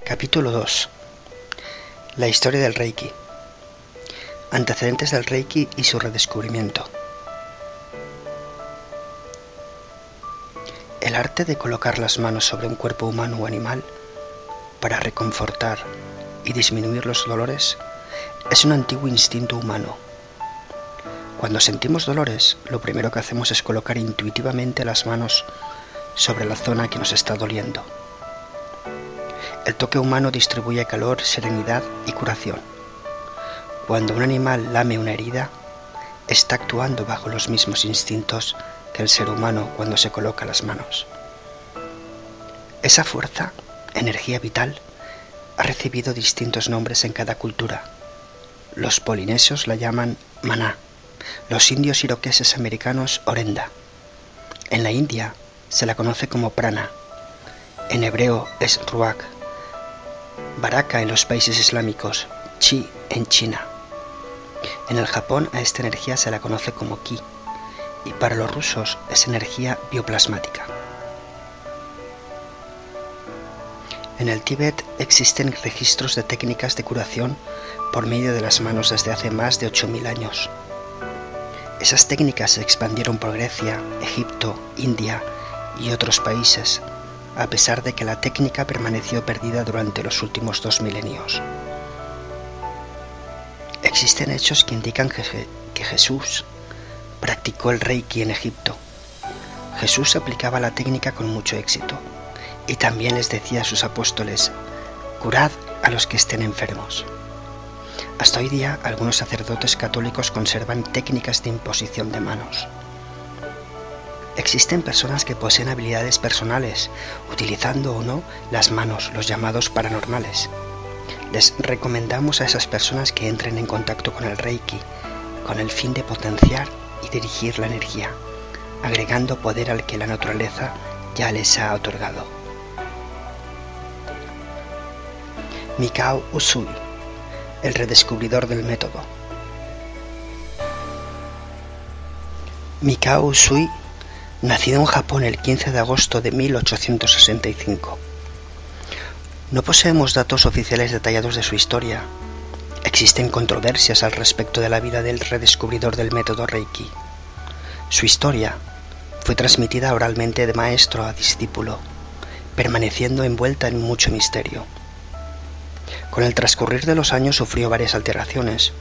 Capítulo 2. La historia del Reiki. Antecedentes del Reiki y su redescubrimiento. El arte de colocar las manos sobre un cuerpo humano o animal para reconfortar y disminuir los dolores es un antiguo instinto humano. Cuando sentimos dolores, lo primero que hacemos es colocar intuitivamente las manos sobre la zona que nos está doliendo. El toque humano distribuye calor, serenidad y curación. Cuando un animal lame una herida, está actuando bajo los mismos instintos que el ser humano cuando se coloca las manos. Esa fuerza, energía vital, ha recibido distintos nombres en cada cultura. Los polinesios la llaman maná, los indios iroqueses americanos orenda. En la India se la conoce como prana, en hebreo es ruach, baraka en los países islámicos, chi en China. En el Japón a esta energía se la conoce como ki, y para los rusos es energía bioplasmática. En el Tíbet existen registros de técnicas de curación por medio de las manos desde hace más de 8.000 años. Esas técnicas se expandieron por Grecia, Egipto, India y otros países, a pesar de que la técnica permaneció perdida durante los últimos 2 milenios. Existen hechos que indican que Jesús practicó el Reiki en Egipto. Jesús aplicaba la técnica con mucho éxito y también les decía a sus apóstoles: curad a los que estén enfermos. Hasta hoy día algunos sacerdotes católicos conservan técnicas de imposición de manos. Existen personas que poseen habilidades personales, utilizando o no las manos, los llamados paranormales. Les recomendamos a esas personas que entren en contacto con el Reiki, con el fin de potenciar y dirigir la energía, agregando poder al que la naturaleza ya les ha otorgado. Mikao Usui, el redescubridor del método. Mikao Usui, nacido en Japón el 15 de agosto de 1865. No poseemos datos oficiales detallados de su historia. Existen controversias al respecto de la vida del redescubridor del método Reiki. Su historia fue transmitida oralmente de maestro a discípulo, permaneciendo envuelta en mucho misterio. Con el transcurrir de los años sufrió varias alteraciones,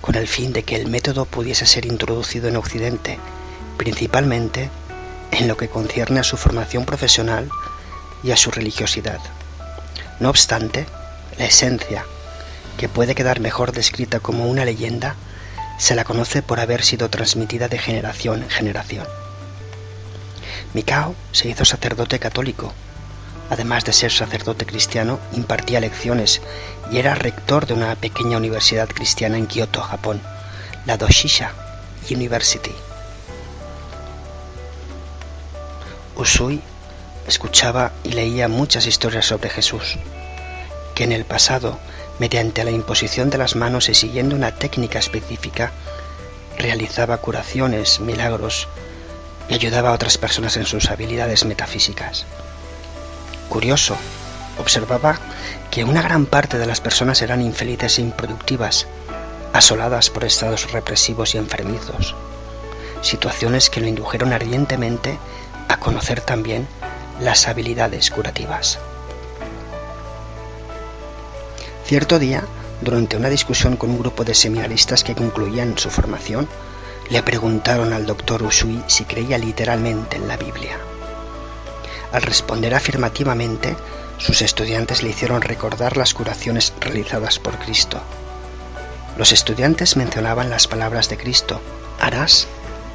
con el fin de que el método pudiese ser introducido en Occidente, principalmente en lo que concierne a su formación profesional y a su religiosidad. No obstante, la esencia, que puede quedar mejor descrita como una leyenda, se la conoce por haber sido transmitida de generación en generación. Mikao se hizo sacerdote católico. Además de ser sacerdote cristiano, impartía lecciones y era rector de una pequeña universidad cristiana en Kioto, Japón, la Doshisha University. Usui escuchaba y leía muchas historias sobre Jesús, que en el pasado, mediante la imposición de las manos y siguiendo una técnica específica, realizaba curaciones, milagros y ayudaba a otras personas en sus habilidades metafísicas. Curioso, observaba que una gran parte de las personas eran infelices e improductivas, asoladas por estados represivos y enfermizos, situaciones que lo indujeron ardientemente a conocer también las habilidades curativas. Cierto día, durante una discusión con un grupo de seminaristas que concluían su formación, le preguntaron al doctor Usui si creía literalmente en la Biblia. Al responder afirmativamente, sus estudiantes le hicieron recordar las curaciones realizadas por Cristo. Los estudiantes mencionaban las palabras de Cristo: harás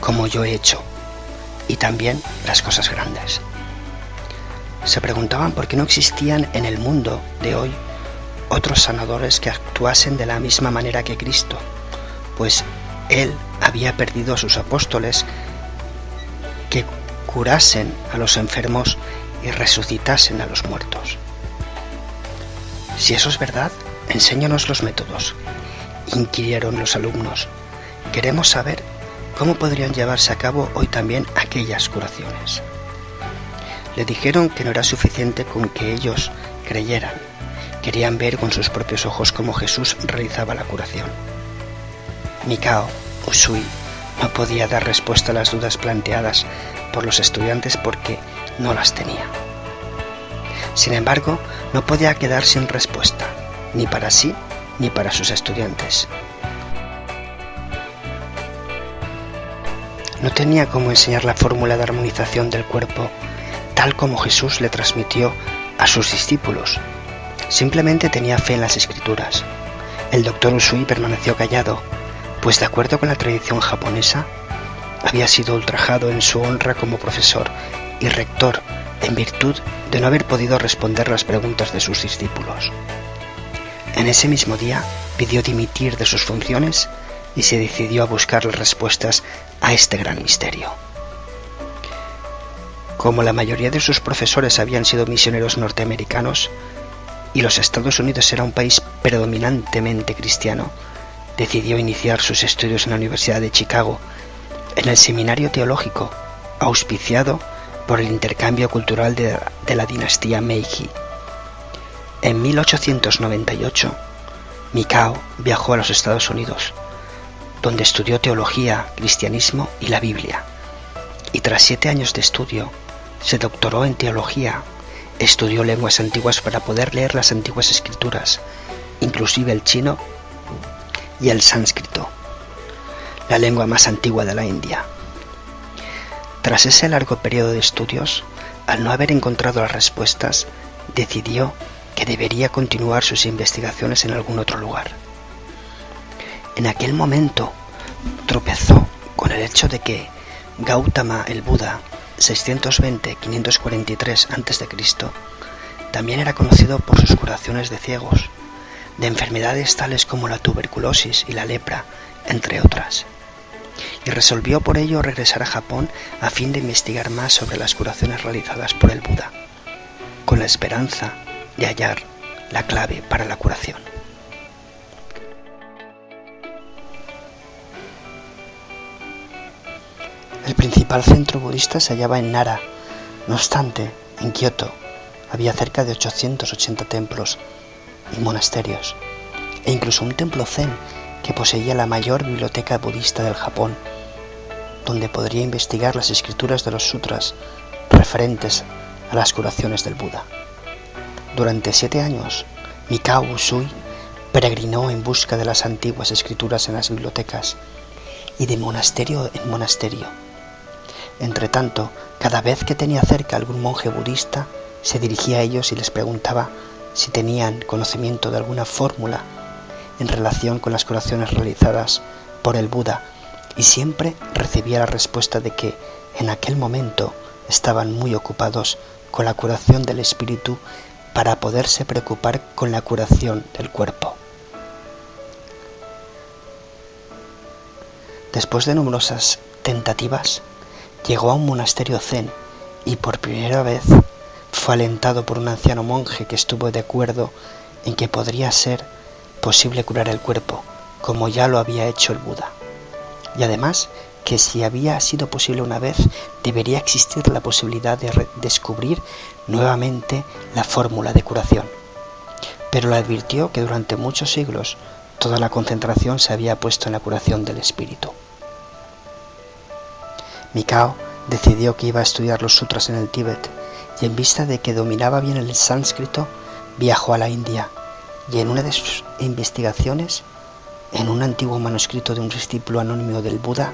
como yo he hecho, y también las cosas grandes. Se preguntaban por qué no existían en el mundo de hoy otros sanadores que actuasen de la misma manera que Cristo, pues Él había perdido a sus apóstoles que curasen a los enfermos y resucitasen a los muertos. Si eso es verdad, enséñanos los métodos, inquirieron los alumnos. Queremos saber cómo podrían llevarse a cabo hoy también aquellas curaciones. Le dijeron que no era suficiente con que ellos creyeran, querían ver con sus propios ojos cómo Jesús realizaba la curación. Mikao Usui no podía dar respuesta a las dudas planteadas por los estudiantes porque no las tenía. Sin embargo, no podía quedar sin respuesta, ni para sí ni para sus estudiantes. No tenía cómo enseñar la fórmula de armonización del cuerpo, tal como Jesús le transmitió a sus discípulos. Simplemente tenía fe en las Escrituras. El doctor Usui permaneció callado, pues de acuerdo con la tradición japonesa, había sido ultrajado en su honra como profesor y rector en virtud de no haber podido responder las preguntas de sus discípulos. En ese mismo día pidió dimitir de sus funciones y se decidió a buscar las respuestas a este gran misterio. Como la mayoría de sus profesores habían sido misioneros norteamericanos y los Estados Unidos era un país predominantemente cristiano, decidió iniciar sus estudios en la Universidad de Chicago, en el seminario teológico, auspiciado por el intercambio cultural de la dinastía Meiji. En 1898, Mikao viajó a los Estados Unidos, donde estudió teología, cristianismo y la Biblia, y tras 7 años de estudio, se doctoró en teología, estudió lenguas antiguas para poder leer las antiguas escrituras, inclusive el chino y el sánscrito, la lengua más antigua de la India. Tras ese largo periodo de estudios, al no haber encontrado las respuestas, decidió que debería continuar sus investigaciones en algún otro lugar. En aquel momento tropezó con el hecho de que Gautama el Buda, 620-543 a.C., también era conocido por sus curaciones de ciegos, de enfermedades tales como la tuberculosis y la lepra, entre otras, y resolvió por ello regresar a Japón a fin de investigar más sobre las curaciones realizadas por el Buda, con la esperanza de hallar la clave para la curación. El principal centro budista se hallaba en Nara. No obstante, en Kioto había cerca de 880 templos y monasterios, e incluso un templo zen que poseía la mayor biblioteca budista del Japón, donde podría investigar las escrituras de los sutras referentes a las curaciones del Buda. Durante 7 años, Mikao Usui peregrinó en busca de las antiguas escrituras en las bibliotecas y de monasterio en monasterio. Entretanto, cada vez que tenía cerca algún monje budista, se dirigía a ellos y les preguntaba si tenían conocimiento de alguna fórmula en relación con las curaciones realizadas por el Buda, y siempre recibía la respuesta de que en aquel momento estaban muy ocupados con la curación del espíritu para poderse preocupar con la curación del cuerpo. Después de numerosas tentativas, llegó a un monasterio zen y por primera vez fue alentado por un anciano monje que estuvo de acuerdo en que podría ser posible curar el cuerpo, como ya lo había hecho el Buda, y además que si había sido posible una vez, debería existir la posibilidad de descubrir nuevamente la fórmula de curación. Pero le advirtió que durante muchos siglos toda la concentración se había puesto en la curación del espíritu. Mikao decidió que iba a estudiar los sutras en el Tíbet, y en vista de que dominaba bien el sánscrito, viajó a la India, y en una de sus investigaciones, en un antiguo manuscrito de un discípulo anónimo del Buda,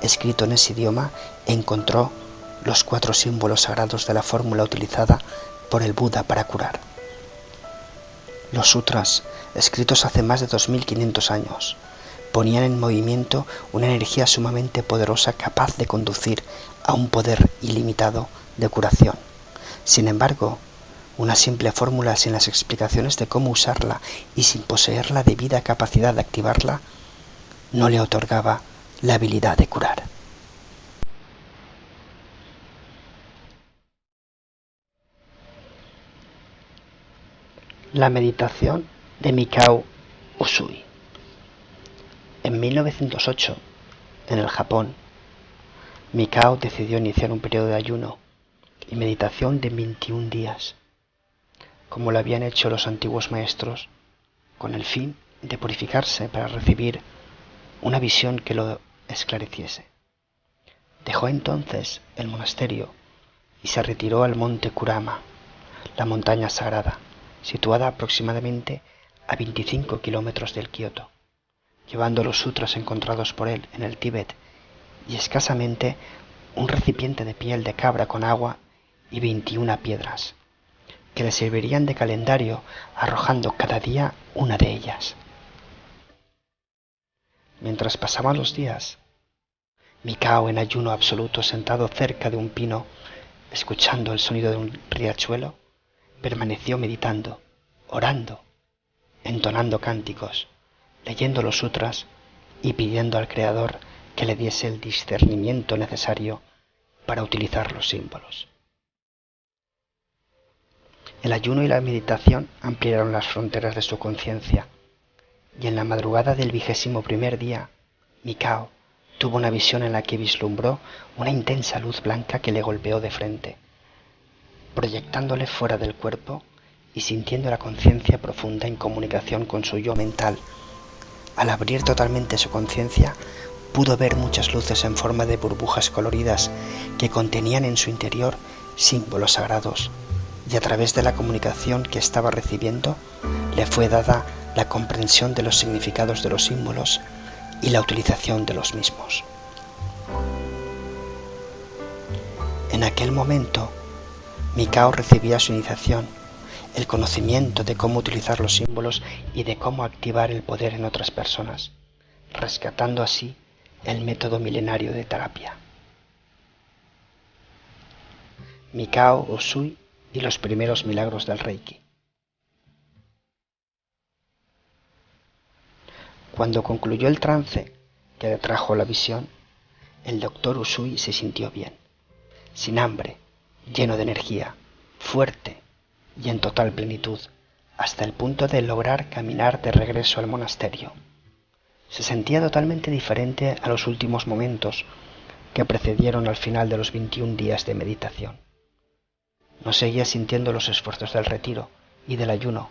escrito en ese idioma, encontró los 4 símbolos sagrados de la fórmula utilizada por el Buda para curar. Los sutras, escritos hace más de 2500 años, ponían en movimiento una energía sumamente poderosa capaz de conducir a un poder ilimitado de curación. Sin embargo, una simple fórmula sin las explicaciones de cómo usarla y sin poseer la debida capacidad de activarla, no le otorgaba la habilidad de curar. La meditación de Mikao Usui. En 1908, en el Japón, Mikao decidió iniciar un periodo de ayuno y meditación de 21 días. como lo habían hecho los antiguos maestros, con el fin de purificarse para recibir una visión que lo esclareciese. Dejó entonces el monasterio y se retiró al monte Kurama, la montaña sagrada, situada aproximadamente a 25 kilómetros del Kioto, llevando los sutras encontrados por él en el Tíbet y escasamente un recipiente de piel de cabra con agua y 21 piedras, que le servirían de calendario arrojando cada día una de ellas. Mientras pasaban los días, Mikao, en ayuno absoluto, sentado cerca de un pino, escuchando el sonido de un riachuelo, permaneció meditando, orando, entonando cánticos, leyendo los sutras y pidiendo al Creador que le diese el discernimiento necesario para utilizar los símbolos. El ayuno y la meditación ampliaron las fronteras de su conciencia, y en la madrugada del 21º día, Mikao tuvo una visión en la que vislumbró una intensa luz blanca que le golpeó de frente, proyectándole fuera del cuerpo y sintiendo la conciencia profunda en comunicación con su yo mental. Al abrir totalmente su conciencia, pudo ver muchas luces en forma de burbujas coloridas que contenían en su interior símbolos sagrados, y a través de la comunicación que estaba recibiendo le fue dada la comprensión de los significados de los símbolos y la utilización de los mismos. En aquel momento, Mikao recibía su iniciación, el conocimiento de cómo utilizar los símbolos y de cómo activar el poder en otras personas, rescatando así el método milenario de terapia. Mikao Usui y los primeros milagros del Reiki. Cuando concluyó el trance que le trajo la visión, el doctor Usui se sintió bien, sin hambre, lleno de energía, fuerte y en total plenitud, hasta el punto de lograr caminar de regreso al monasterio. Se sentía totalmente diferente a los últimos momentos que precedieron al final de los 21 días de meditación. No seguía sintiendo los esfuerzos del retiro y del ayuno,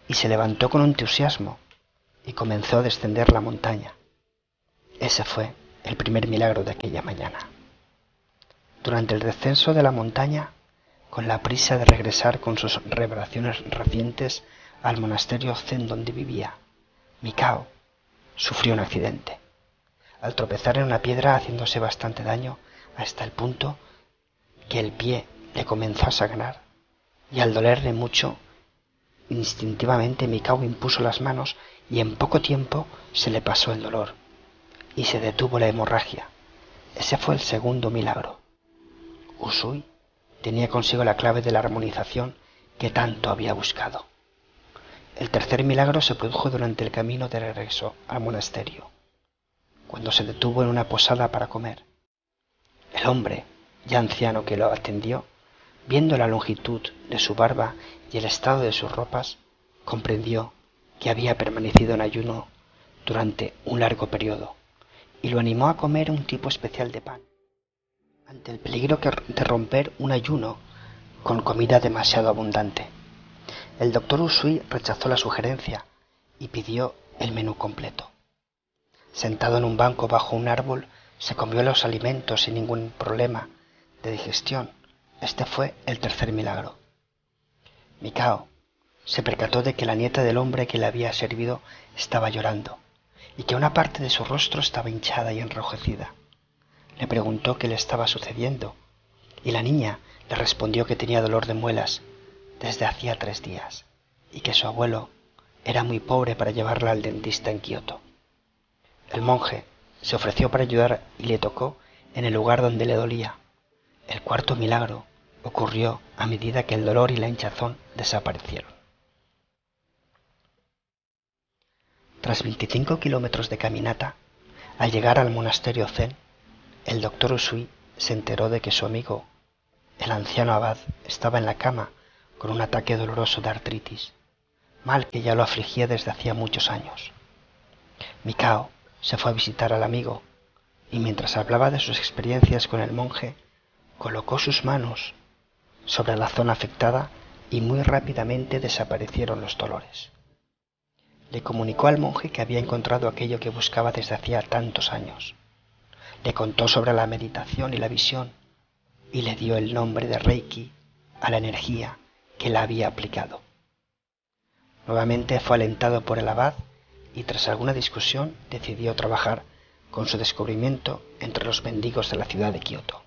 y se levantó con entusiasmo y comenzó a descender la montaña. Ese fue el primer milagro de aquella mañana. Durante el descenso de la montaña, con la prisa de regresar con sus revelaciones recientes al monasterio zen donde vivía, Mikao sufrió un accidente, al tropezar en una piedra haciéndose bastante daño hasta el punto que el pie le comenzó a sangrar, y al dolerle mucho, instintivamente Mikao impuso las manos y en poco tiempo se le pasó el dolor y se detuvo la hemorragia. Ese fue el segundo milagro. Usui tenía consigo la clave de la armonización que tanto había buscado. El tercer milagro se produjo durante el camino de regreso al monasterio, cuando se detuvo en una posada para comer. El hombre, ya anciano que lo atendió, viendo la longitud de su barba y el estado de sus ropas, comprendió que había permanecido en ayuno durante un largo periodo y lo animó a comer un tipo especial de pan, ante el peligro de romper un ayuno con comida demasiado abundante. El doctor Usui rechazó la sugerencia y pidió el menú completo. Sentado en un banco bajo un árbol, se comió los alimentos sin ningún problema de digestión. Este fue el tercer milagro. Mikao se percató de que la nieta del hombre que le había servido estaba llorando y que una parte de su rostro estaba hinchada y enrojecida. Le preguntó qué le estaba sucediendo y la niña le respondió que tenía dolor de muelas desde hacía 3 días y que su abuelo era muy pobre para llevarla al dentista en Kioto. El monje se ofreció para ayudar y le tocó en el lugar donde le dolía. El cuarto milagro ocurrió a medida que el dolor y la hinchazón desaparecieron. Tras 25 kilómetros de caminata, al llegar al monasterio zen, el doctor Usui se enteró de que su amigo, el anciano abad, estaba en la cama con un ataque doloroso de artritis, mal que ya lo afligía desde hacía muchos años. Mikao se fue a visitar al amigo y mientras hablaba de sus experiencias con el monje, colocó sus manos sobre la zona afectada y muy rápidamente desaparecieron los dolores. Le comunicó al monje que había encontrado aquello que buscaba desde hacía tantos años. Le contó sobre la meditación y la visión y le dio el nombre de Reiki a la energía que la había aplicado. Nuevamente fue alentado por el abad y tras alguna discusión decidió trabajar con su descubrimiento entre los mendigos de la ciudad de Kioto.